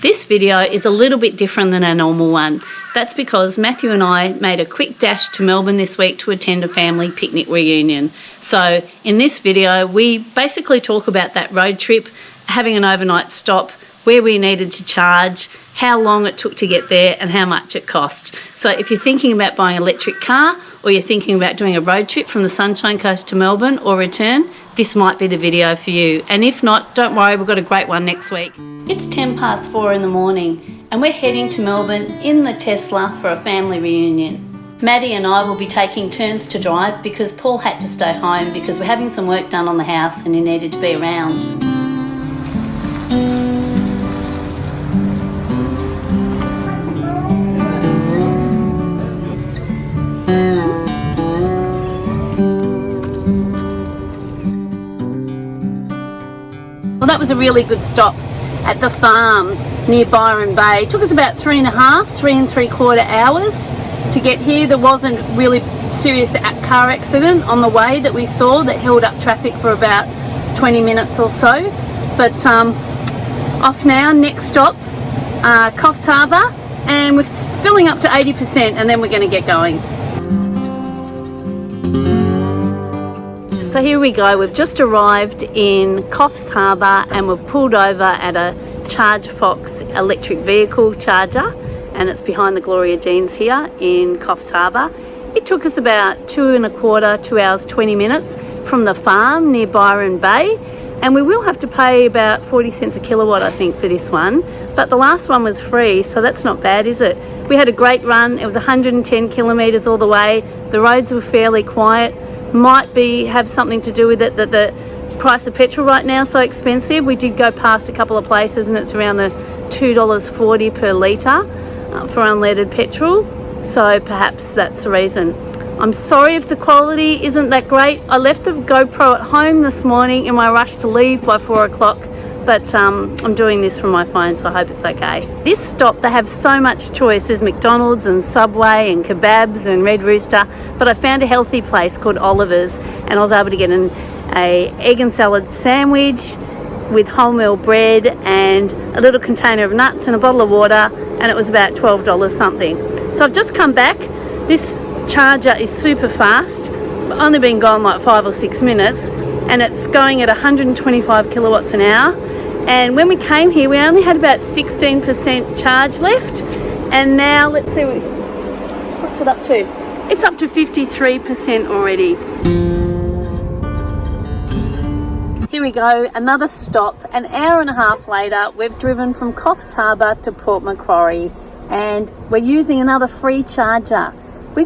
This video is a little bit different than our normal one. That's because Matthew and I made a quick dash to Melbourne this week to attend a family picnic reunion. So in this video, we basically talk about that road trip, having an overnight stop, where we needed to charge, how long it took to get there and how much it cost. So if you're thinking about buying an electric car or you're thinking about doing a road trip from the Sunshine Coast to Melbourne or return, this might be the video for you. And if not, don't worry, we've got a great one next week. It's 4:10 in the morning and we're heading to Melbourne in the Tesla for a family reunion. Maddie and I will be taking turns to drive because Paul had to stay home because we're having some work done on the house and he needed to be around. Well, that was a really good stop at the farm near Byron Bay. It took us about 3.75 hours to get here. There wasn't really serious car accident on the way that we saw that held up traffic for about 20 minutes or so. But off now, next stop, Coffs Harbour, and we're filling up to 80% and then we're going to get going. So here we go, we've just arrived in Coffs Harbour and we've pulled over at a Charge Fox electric vehicle charger, and it's behind the Gloria Jeans here in Coffs Harbour. It took us about 2 hours 20 minutes from the farm near Byron Bay, and we will have to pay about 40 cents a kilowatt I think for this one, but the last one was free, so that's not bad, is it? We had a great run. It was 110 kilometres all the way. The roads were fairly quiet. Might have something to do with it that the price of petrol right now is so expensive. We did go past a couple of places and it's around the $2.40 per litre for unleaded petrol, so perhaps that's the reason. I'm sorry if the quality isn't that great. I left the GoPro at home this morning in my rush to leave by 4 o'clock, but I'm doing this from my phone, so I hope it's okay. This stop, they have so much choice. There's McDonald's and Subway and kebabs and Red Rooster, but I found a healthy place called Oliver's and I was able to get an egg and salad sandwich with wholemeal bread and a little container of nuts and a bottle of water, and it was about $12 something. So I've just come back. This charger is super fast. I've only been gone like 5 or 6 minutes and it's going at 125 kilowatts an hour. And when we came here, we only had about 16% charge left. And now, let's see, what's it up to? It's up to 53% already. Here we go, another stop. An hour and a half later, we've driven from Coffs Harbour to Port Macquarie. And we're using another free charger. We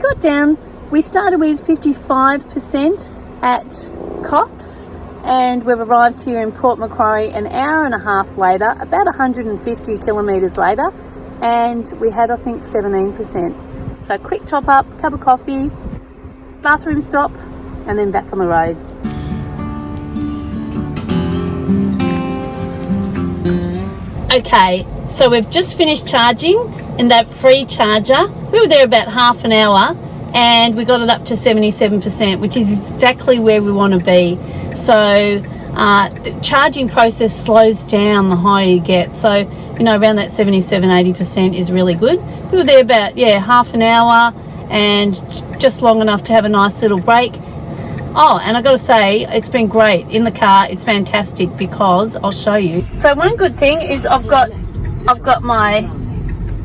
started with 55% at Coffs, and we've arrived here in Port Macquarie an hour and a half later, about 150 kilometres later, and we had, I think, 17%. So quick top up, cup of coffee, bathroom stop, and then back on the road. Okay, so we've just finished charging in that free charger. We were there about half an hour and we got it up to 77%, which is exactly where we want to be. So the charging process slows down the higher you get, so you know, around that 77-80% is really good. We were there about half an hour and just long enough to have a nice little break. Oh, and I got to say, it's been great in the car. It's fantastic because I'll show you. So one good thing is I've got my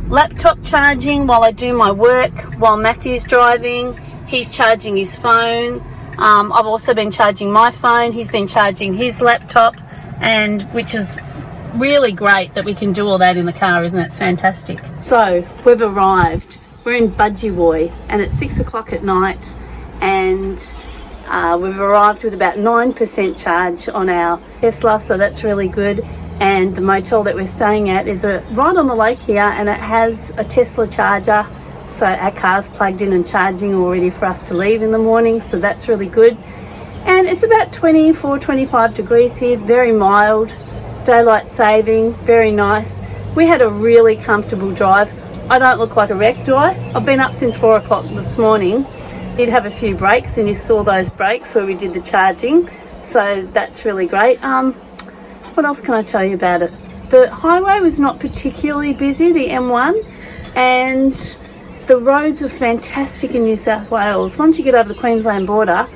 laptop charging while I do my work, while Matthew's driving. He's charging his phone. I've also been charging my phone. He's been charging his laptop, and which is really great that we can do all that in the car, isn't it? It's fantastic. So we've arrived. We're in Budgie Way and it's 6 o'clock at night, and we've arrived with about 9% charge on our Tesla, so that's really good. And the motel that we're staying at is right on the lake here, and it has a Tesla charger, so our car's plugged in and charging all ready for us to leave in the morning, so that's really good. And it's about 24-25 degrees here, very mild, daylight saving, very nice. We had a really comfortable drive. I don't look like a wreck, do I? I've been up since 4 o'clock this morning. Did have a few breaks, and you saw those breaks where we did the charging, so that's really great. What else can I tell you about it? the highway was not particularly busy, the M1, and the roads are fantastic in New South Wales. Once you get over the Queensland border,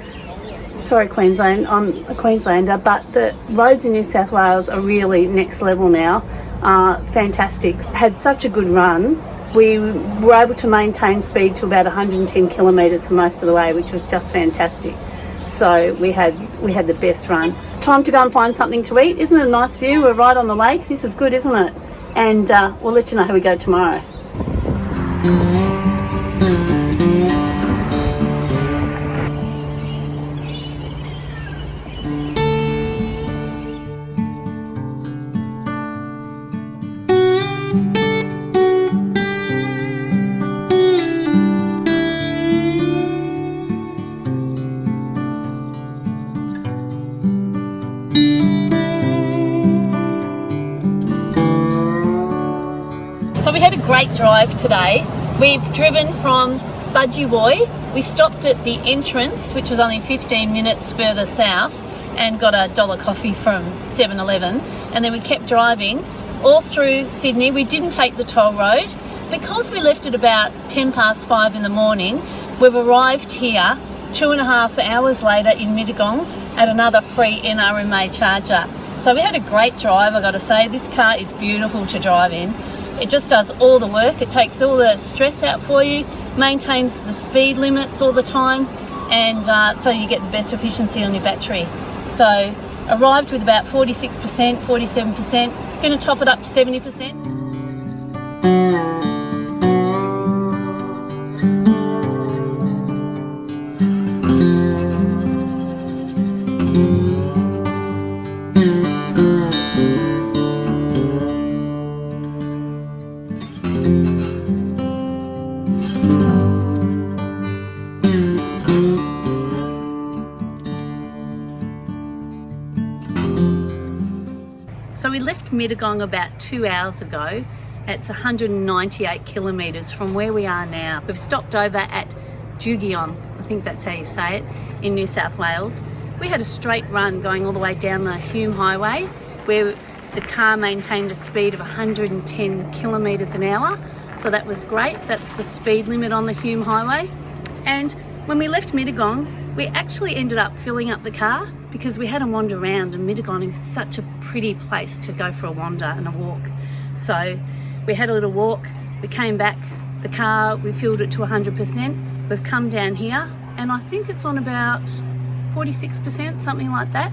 sorry Queensland, I'm a Queenslander, but the roads in New South Wales are really next level now. Fantastic. Had such a good run. We were able to maintain speed to about 110 kilometres for most of the way, which was just fantastic. So we had the best run. Time to go and find something to eat. Isn't it a nice view? We're right on the lake. This is good, isn't it? And we'll let you know how we go tomorrow. So we had a great drive today. We've driven from Budgie Way. We stopped at the entrance, which was only 15 minutes further south, and got a dollar coffee from 7-Eleven. And then we kept driving all through Sydney. We didn't take the toll road. Because we left at about 5:10 in the morning, we've arrived here 2.5 hours later in Mittagong at another free NRMA charger. So we had a great drive, I gotta say. This car is beautiful to drive in. It just does all the work. It takes all the stress out for you, maintains the speed limits all the time, and so you get the best efficiency on your battery. So arrived with about 46%, 47%, going to top it up to 70%. So we left Mittagong about 2 hours ago. It's 198 kilometres from where we are now. We've stopped over at Jugiong, I think that's how you say it, in New South Wales. We had a straight run going all the way down the Hume Highway, where the car maintained a speed of 110 kilometres an hour. So that was great. That's the speed limit on the Hume Highway. And when we left Mittagong, we actually ended up filling up the car because we had a wander around, and Mittagong is such a pretty place to go for a wander and a walk. So we had a little walk, we came back, the car, we filled it to 100%. We've come down here and I think it's on about 46%, something like that.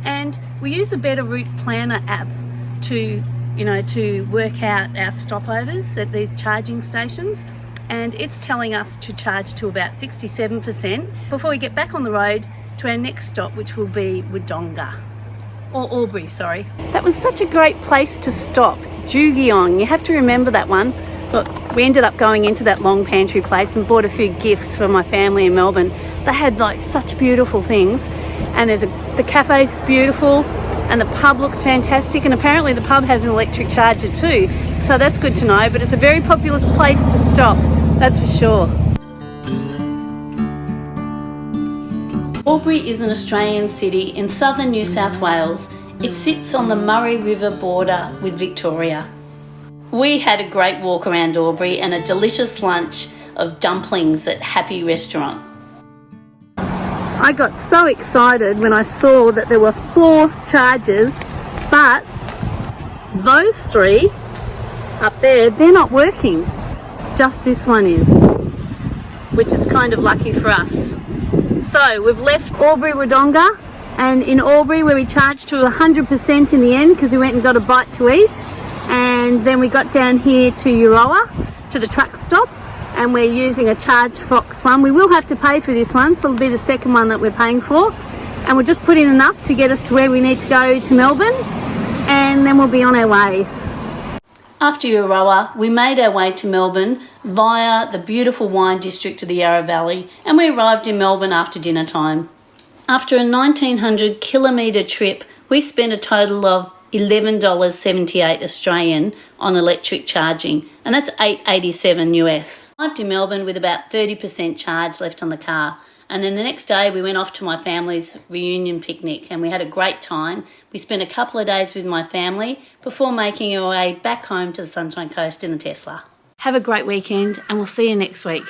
And we use a Better Route Planner app to work out our stopovers at these charging stations. And it's telling us to charge to about 67% before we get back on the road to our next stop, which will be Wodonga, or Albury, sorry. That was such a great place to stop, Jugiong. You have to remember that one. Look, we ended up going into that long pantry place and bought a few gifts for my family in Melbourne. They had like such beautiful things, and the cafe's beautiful, and the pub looks fantastic, and apparently the pub has an electric charger too, so that's good to know. But it's a very popular place to stop, that's for sure. Albury is an Australian city in southern New South Wales. It sits on the Murray River border with Victoria. We had a great walk around Albury and a delicious lunch of dumplings at Happy Restaurant. I got so excited when I saw that there were 4 chargers, but those 3 up there, they're not working. Just this one is, which is kind of lucky for us. So we've left Albury Wodonga, and in Albury where we charged to 100% in the end because we went and got a bite to eat, and then we got down here to Euroa, to the truck stop, and we're using a Charge Fox one. We will have to pay for this one, so it'll be the second one that we're paying for, and we'll just put in enough to get us to where we need to go to Melbourne, and then we'll be on our way. After Euroa, we made our way to Melbourne via the beautiful wine district of the Yarra Valley, and we arrived in Melbourne after dinner time. After a 1,900 kilometre trip, we spent a total of $11.78 Australian on electric charging, and that's $8.87 US. I arrived in Melbourne with about 30% charge left on the car, And then the next day we went off to my family's reunion picnic and we had a great time. We spent a couple of days with my family before making our way back home to the Sunshine Coast in a Tesla. Have a great weekend and we'll see you next week.